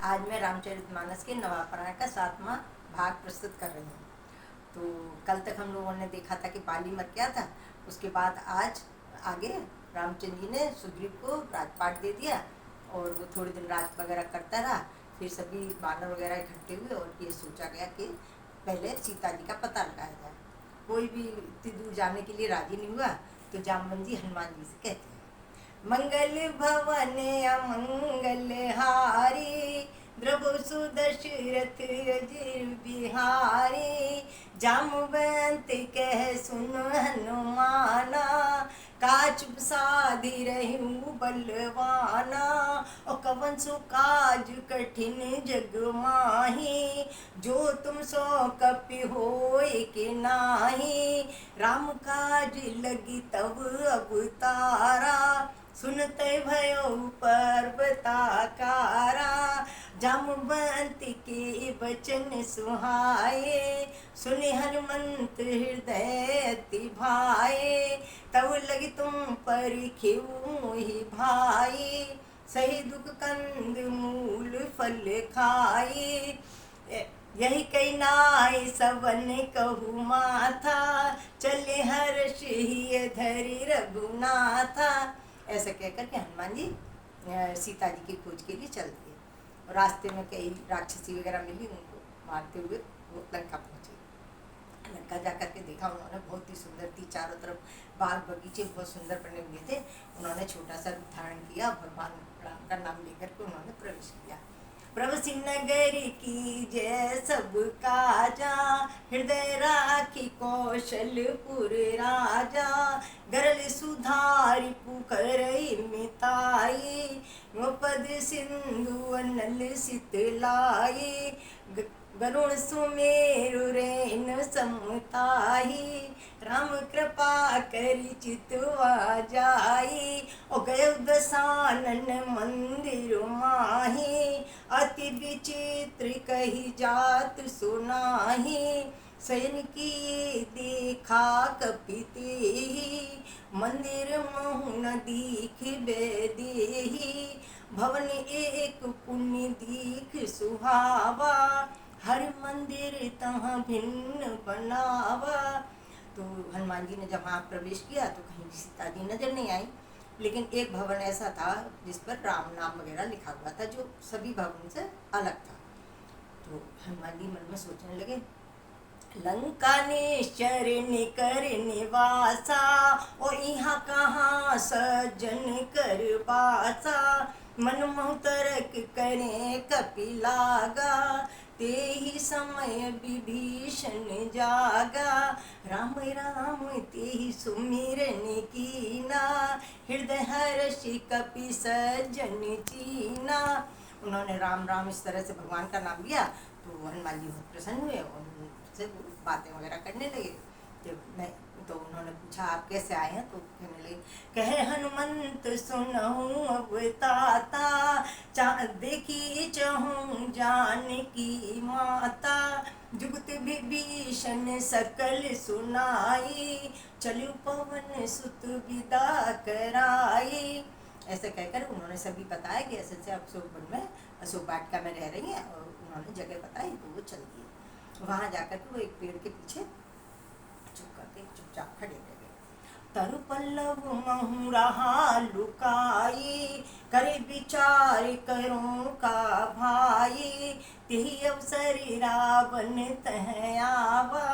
आज मैं रामचरितमानस के नवापरायण का 7वां भाग प्रस्तुत कर रही हूँ। तो कल तक हम लोगों ने देखा था कि बाली मर गया था। उसके बाद आज आगे रामचंद्र जी ने सुग्रीव को राजपाट दे दिया और वो थोड़े दिन राज वगैरह करता रहा। फिर सभी बानर वगैरह इकट्ठे हुए और ये सोचा गया कि पहले सीता जी का पता लगाया जाए। कोई भी इतनी दूर जाने के लिए राजी नहीं हुआ। तो जामवंत जी हनुमान जी से कहते हैं, मंगल भवन अमंगल हारी, द्रव सुदशरथ अजीर बिहारी। जामवंत कह सुन हनुमाना, काज साधि रहूं बलवाना। और कवन सो काज कठिन जग माही, जो तुम सो कपि होय के नाही। राम काज लगी तब अवतारा, सुनते भयो पर्वताकारा। जामवंत के वचन सुहाए, सुने हनुमंत हृदय अति भाए। तब लगी तुम पर मोहि भाई, सही दुख कंद मूल फल खाई। यही कही नाय सवन कहु माथा, चले हर्ष ही धरि रघुनाथा। ऐसा कहकर के हनुमान जी सीता जी की खोज के लिए चल दिए। और रास्ते में कई राक्षसी वगैरह मिली, उनको मारते हुए वो लंका पहुंचे। लंका जा करके देखा उन्होंने, बहुत ही सुंदर थी, चारों तरफ बाग बगीचे बहुत सुंदर बने हुए थे। उन्होंने छोटा सा रूप धारण किया, भगवान राम का नाम लेकर के उन्होंने प्रवेश किया। प्रभु सिंह नगर की जय सब काजा, हृदय राखी कौशलपुर राजा। गरल सुधारी पुकर मिताई, पद सिंधु अनल सितलाई। गरुण सुमेरु रेन समताही, राम कृपा करि चितवा जाई। और गयो दसानन मंदिर माही, अति विचित्र कही जात सुनाही। सैन की देखा कपितेहि, मंदिर महु न दीख बेदेहि। भवन एक पुण्य दीख सुहावा, हर मंदिर तहाँ भिन्न बनावा। तो हनुमान जी ने जब वहाँ प्रवेश किया तो कहीं सीता जी नजर नहीं आई, लेकिन एक भवन ऐसा था जिस पर राम नाम वगैरह लिखा हुआ था, जो सभी भवन से अलग था। तो हनुमान जी मन में सोचने लगे, लंका निश्चर निकर निवासा, और यहाँ कहाँ सज्जन कर बासा। मन मोहतरक करे कपिलागा, ते ही समय विभीषण जागा। राम राम ते ही सुमिरन कीना, हृदय हर्षि कपि सज्जन चीना। उन्होंने राम राम इस तरह से भगवान का नाम लिया तो हनुमान जी बहुत प्रसन्न हुए और उनसे बातें वगैरह करने लगे। तो उन्होंने पूछा, आप कैसे आए हैं? तो कहने लगे, कहे हनुमंत सुनहु अवताता, देखी चहूँ जानकी माता। जुगत विभीषण सकल सुनाई, चलु पवन सुत विदा कराई। ऐसे कहकर उन्होंने सभी बताया कि ऐसे ऐसे अशोक वन में अशोक वाटिका में रह रही हैं, और उन्होंने जगह बताई तो वो चल दिए। वहाँ जाकर के वो एक पेड़ के पीछे चुपचाप खड़े रह गए। तरु पल्लव महु रहा लुकाई, करे विचार करूं का भाई। तिहि अवसर रावण तह आवा,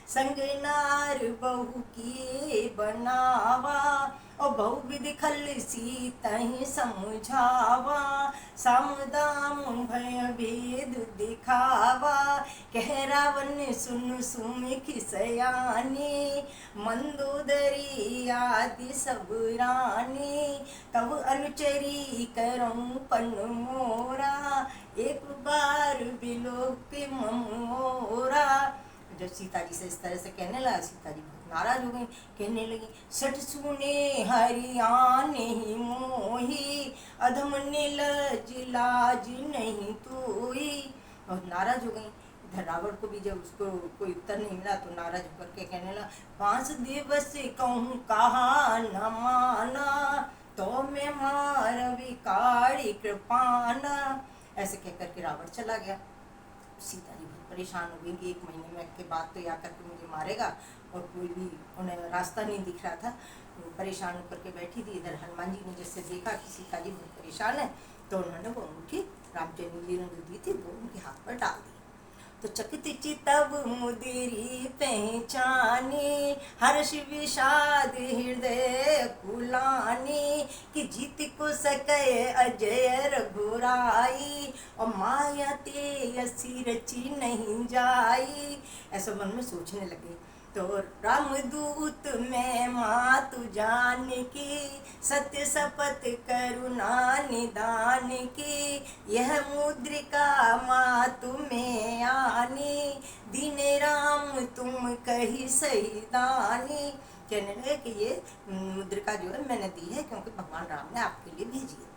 संग नार बहु किए बनावा। और बहुविधि खल सीतहि समझावा, साम दाम भय भेद दिखावा। कह रावण सुन सुमिख सयानी, मंदोदरी आदि सब रानी। तब अनुचरी करऊं पन मोरा, एक बार बिलोक मोरा। जब सीता जी से इस तरह से कहने लगा, सीता जी बहुत नाराज हो गई। कहने लगी, सठ सुने हरियाण ही मोही, अधम नीलज लाज नहीं तोई। बहुत नाराज हो गई। इधर रावण को भी जब उसको कोई उत्तर नहीं मिला तो नाराज होकर के कहने लगा, 5 दिवस कहूँ कहा न माना, तो मैं मार विकारी कृपाना। ऐसे कह करके रावण चला गया। सीता जी बहुत परेशान हो गई कि 1 महीने में के बाद तो या करके मुझे मारेगा, और कोई भी उन्हें रास्ता नहीं दिख रहा था। वो परेशान होकर के बैठी थी। इधर हनुमान जी ने जैसे देखा कि सीता जी बहुत परेशान है, तो उन्होंने वो अंगूठी रामचंद्र जी ने जो दी थी वो उनके हाथ पर डाल दी। तो चकित चितब मुदिरी पहचानी, हर्ष विषाद हृदय कुलानी, कि जीत को सके अजय रघुराई, और माया ते असी रची नहीं जाई। ऐसा मन में सोचने लगे। तो रामदूत मैं मातु जान की, सत्य शपथ करुणा निदान की, यह मुद्रिका मातु में आनी, दीन राम तुम कही सही दानी। कहने लगे कि ये मुद्रिका जो है मैंने दी है क्योंकि भगवान राम ने आपके लिए भेजी है।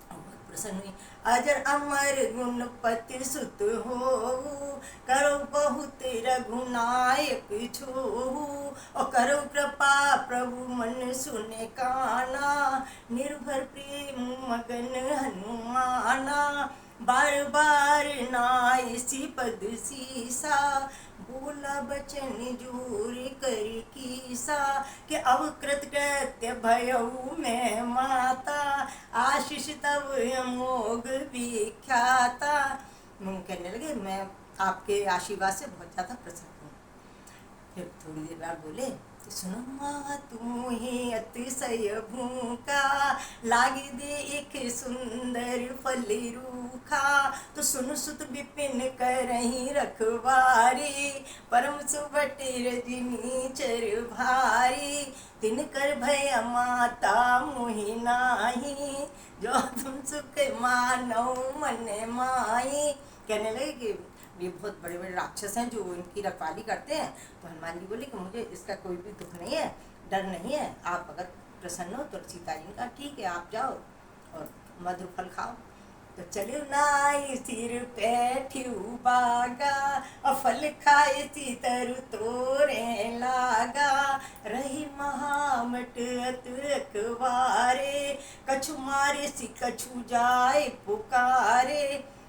बहुत प्रसन्न हुई। अजर अमर गुणपति सुत हो, करो बहुत रघुनायक छोहु, और करो कृपा प्रभु मन सुने काना, निर्भर प्रेम मगन हनुमाना, बार बार नायसी पद सीसा, बोला बचन जोर कर कीसा, कि अब कृतकृत्य भयऊ मैं माता, आशीष तब अमोघ विख्याता। कहने लगे मैं आपके आशीर्वाद से बहुत ज़्यादा प्रसन्न हूँ। फिर थोड़ी देर बाद बोले, सुनो माँ तुम्हें अतिशय भूखा, लागी दे एक सुंदर फल रूखा, तो सुन सुत विपिन करही रखवारी, परम सुबट रजनी चर भारी, तिन कर भय माता मोहि नाही, जो तुम सुख मानो मन माही। कहने लगे कि ये बहुत बड़े बड़े राक्षस हैं जो इनकी रखवाली करते हैं। तो हनुमान जी बोले कि मुझे इसका कोई भी दुख नहीं है, डर नहीं है। आप अगर प्रसन्न हो तो सीता जी ने कहा ठीक है आप जाओ और मधुर फल खाओ। तो चले नाई सिर पैठ्यू बागा, और फल खाए सी तरु तोरे लागा, रही महामट अतरकवारे, कछु मारे सी कछु जाए पुकारे।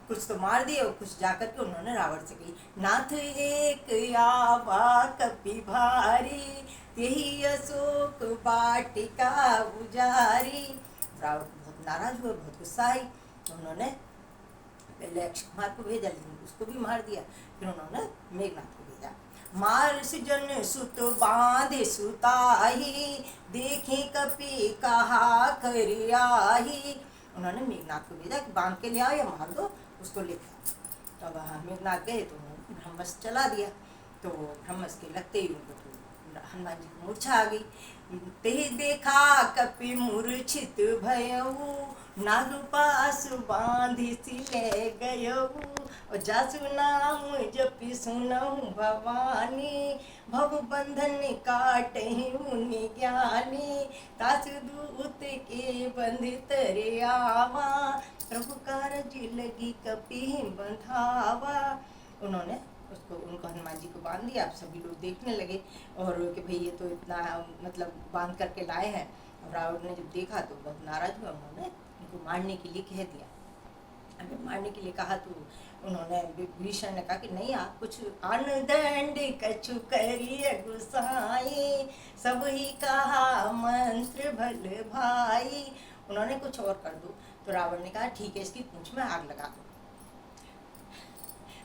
कुछ तो मार दिए और कुछ जाकर के उन्होंने रावण से कही, नाथ एक आवा कपि भारी, यही अशोक वाटिका उजारी। रावण बहुत नाराज हुए, बहुत गुस्सा आई। तो उन्होंने पहले अक्षय कुमार को भेजा, लेकिन उसको भी मार दिया। फिर उन्होंने मेघनाथ को भेजा। मार जन सुत बांधे सुताही, देखे कपि कहा कर आही। उन्होंने मेघनाथ को भेजा कि बांध के ले आओ या मार दो उसको लेकर। तब मेघनाथ गए तो ब्रह्मस्त्र चला दिया। तो ब्रह्मस्त्र के लगते ही उनको तो हनुमान जी को मूर्छा आ गई। ते देखा कपि मूर्छित भयऊ, नाग पास बांधि सी ले गयऊ, और जासु नाम जपि सुनहु भवानी, भव बंधन काटहि मुनि ज्ञानी, तासु दूत के बंध तरे आवा, प्रभु कारज लगी कपि बंधावा। उन्होंने उसको उनको हनुमान जी को बांध दिया। अब सभी लोग देखने लगे और कि भाई ये तो इतना मतलब बांध करके लाए हैं। अब रावण ने जब देखा तो बहुत नाराज हुआ। उन्होंने उनको मारने के लिए कह दिया। हमें मारने के लिए कहा तो उन्होंने विभीषण ने कहा कि नहीं आप कुछ अनदंड कछु करिए गुसाई, सब ही कहा मंत्र भल भाई। उन्होंने कुछ और कर दो। तो रावण ने कहा ठीक है इसकी पूंछ में आग लगा दो।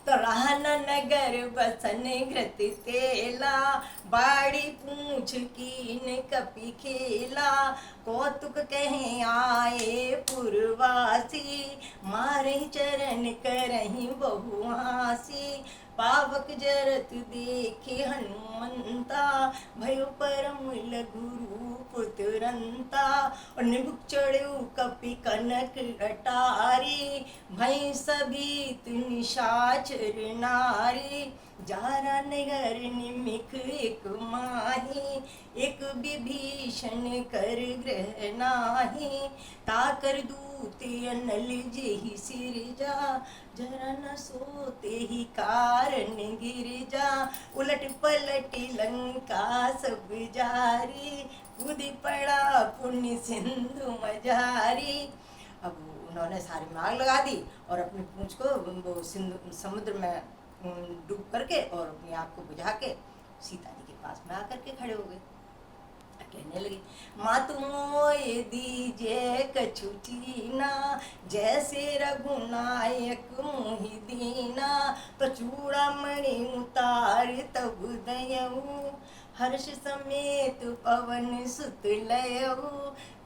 तो रहन नगर बसन घृत तेला, बाड़ी पूंछ कीन कपि खेला, कौतुक कहे आए पुरवासी, मारे चरण करही बहुहासी, पावक जरत देखे हनुमंता, भयो परम लघु रूप तुरंता, और निबुक चढ़ऊ कपि कनक अटारी, भई सभी निशाचर नारी, जारा नगर निमिख एक माही, एक विभीषण कर ग्रह नाही, ताकर दूत अनल जेहि सिरजा, जरा न सोते ही कारण गिर जा, उलट पलट लंका सब जारी, कूद पड़ा पुण्य सिंधु मजारी। अब उन्होंने सारी में आग लगा दी और अपनी पूंछ को वो समुद्र में डूब करके और अपने आप को बुझा के सीता जी के पास में आकर के खड़े हो गए। कहने लगे, माँ तुम मोए दीजिए कछु चीना, जैसे रघुनायक मोहि दीना, तो चूड़ामणि उतार तब दयऊ, हर्ष समेत पवन सुत लयऊ,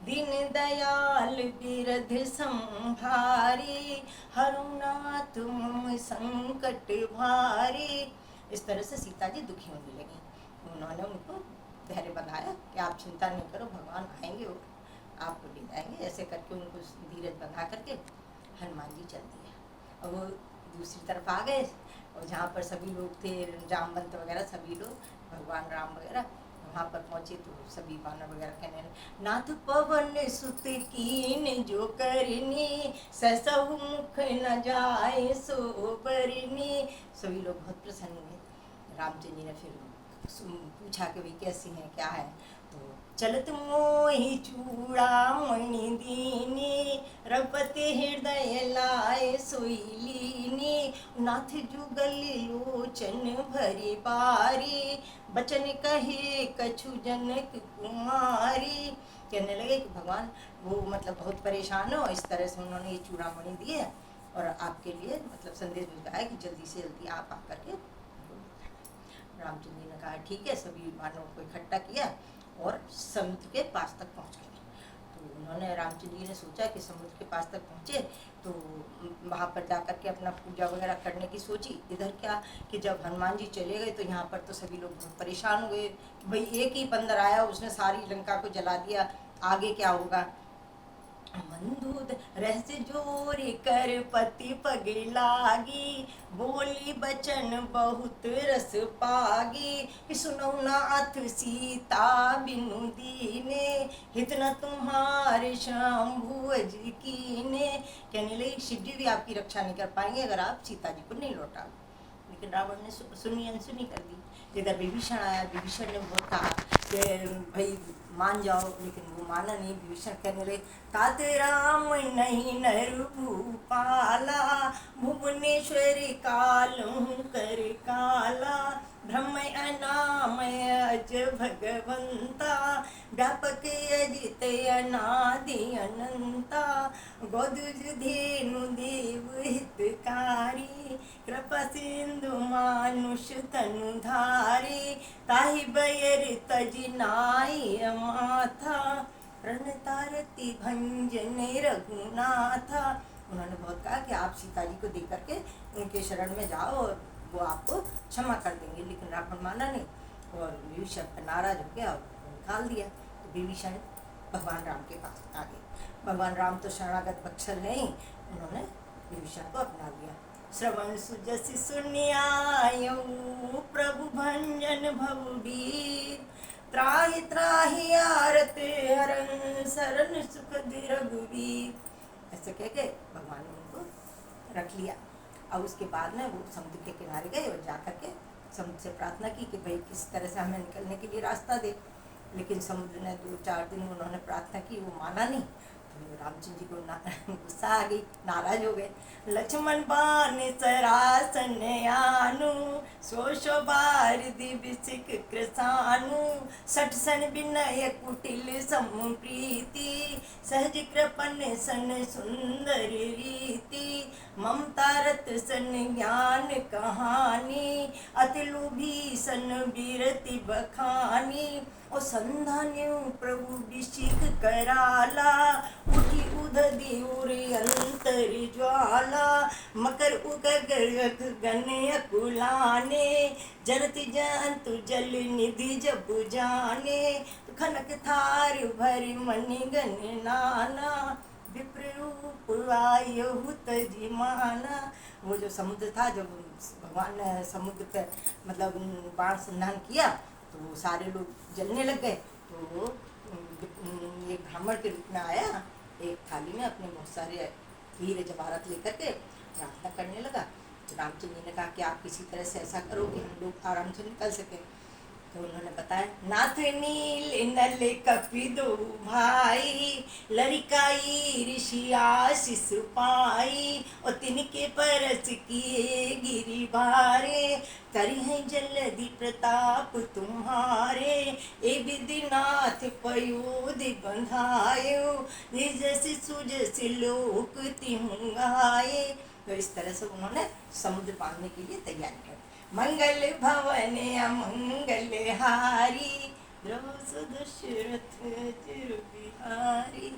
दीन दयाल बिरध संभारी, हरुनाथ मम संकट भारी। इस तरह से सीता जी दुखी होने लगी। उन्होंने उनको धैर्य बंधाया कि आप चिंता नहीं करो, भगवान आएंगे और आपको ले जाएंगे। ऐसे करके उनको धीरज बंधा करके हनुमान जी चल दिए। और वो दूसरी तरफ आ गए और जहाँ पर सभी लोग थे, जामवंत वगैरह सभी लोग, भगवान राम वगैरह वहाँ पर पहुँचे तो सभी वानर वगैरह कहने लगे, नाथ पवन सुत कीन जो करनी, ससहु मुख न जाए सो बरनी। सभी लोग बहुत प्रसन्न हुए। रामचंद्र जी ने फिर पूछा कि भाई कैसी हैं, क्या है। तो चलत मोहि चूड़ामणि दीनी, रपति हृदय लाए सोईलीनी, नाथ जुगल लोचन भरी बारी, बचन कहे कछु जनक कुमारी। कहने लगे कि भगवान वो मतलब बहुत परेशान हो, इस तरह से उन्होंने ये चूड़ामणि दिए और आपके लिए मतलब संदेश भिजवाया कि जल्दी से जल्दी आप आकर के। रामचंद्र जी ने कहा ठीक है। सभी मानवों को इकट्ठा किया और समुद्र के पास तक पहुंच गए। तो उन्होंने रामचंद्र जी ने सोचा कि समुद्र के पास तक पहुंचे तो वहाँ पर जाकर के अपना पूजा वगैरह करने की सोची। इधर क्या कि जब हनुमान जी चले गए तो यहाँ पर तो सभी लोग बहुत परेशान हो गए कि भाई एक ही बंदर आया, उसने सारी लंका को जला दिया, आगे क्या होगा। मंदूद रहस्य जोर कर पति पग लागी, बोली बचन बहुत रस पागी, सुनो नाथ सीता बिनु दीने, हित न तुम्हारे शंभु जी कीने। कहने लगे शिव जी भी आपकी रक्षा नहीं कर पाएंगे अगर आप सीता जी को नहीं लौटा। लेकिन रावण ने सुनी अनसुनी कर दी। इधर विभीषण आया। विभीषण ने बहुत कहा कि भाई मान जाओ, लेकिन वो माना नहीं। विभीषण कहने लगे, तात राम नहीं नर भूपाला, भुवनेश्वर कालू कर काला, ब्रह्म अनामय अज भगवंता, व्यापक अजित अनादि अनंता, गोदुज धेनु देव हितकारी, कृपा सिंधु मानुष तनुधारी, ताहि बयर तज नाई माथा, प्रण तारती भंजन रघुनाथा। उन्होंने बहुत कहा कि आप सीता जी को देकर के उनके शरण में जाओ और वो आपको क्षमा कर देंगे। लेकिन रावण माना नहीं और विभीषण नाराज हो गया और निकाल दिया। तो विभीषण भगवान राम के पास आ गए। भगवान राम तो शरणागत बख्शल नहीं, उन्होंने विभीषण को अपना लिया। श्रवण सुजसि सुनियायऊ, प्रभु भंजन भवबीर, त्राहि त्राहि आरत हरन, शरण सुख रघुवीर। ऐसे कह के भगवान ने उनको रख लिया। और उसके बाद में वो समुद्र के किनारे गए और जाकर के समुद्र से प्रार्थना की कि भाई किस तरह से हमें निकलने के लिए रास्ता दे। लेकिन समुद्र ने 2-4 दिन उन्होंने प्रार्थना की, वो माना नहीं। तो रामचंद्र जी को गुस्सा आ गई, नाराज हो गए। लक्ष्मण बाण सरासन आनु, सो बार दिव्य सिख कृसानु, सठ सन विनय कुटिल समप्रीति, सहज कृपन सन सुंदर रीति, ममता रत सन ज्ञान कहानी, अति लोभी सन बीरति बखानी, और संधान्यु प्रभु विशिख कराला, उठी उदधि उर अंतर ज्वाला, मकर उगग गण अकुलाने, जरति जंतु जल निधि जब जाने, खनक थार भर मणि गण नाना, विप्ररूप आयहु तजि माना। वो जो समुद्र था, जब भगवान ने समुद्र पे मतलब बाण संधान किया तो वो सारे लोग जलने लग गए। तो एक ब्राह्मण के रूप में आया, एक थाली में अपने बहुत सारे हीरे जवाहरात लेकर के प्रार्थना करने लगा। तो रामचंद्र जी ने कहा कि आप किसी तरह से ऐसा करो कि हम लोग आराम से निकल सकें। तो उन्होंने बताया, नाथ नील नल कपिदो भाई, लड़काई ऋषि आशीष पाई, और तिनके परस किए गिरि भारे, तरी है जलधि प्रताप तुम्हारे, ए विधिनाथ पयोधि बंधायो, निजसि सुजसि लोक तिहुँ गाये। तो इस तरह से उन्होंने समुद्र पाने के लिए तैयारी कर। मंगल भवन अमंगल हारी, द्रौपदी दशरथ चिर बिहारी।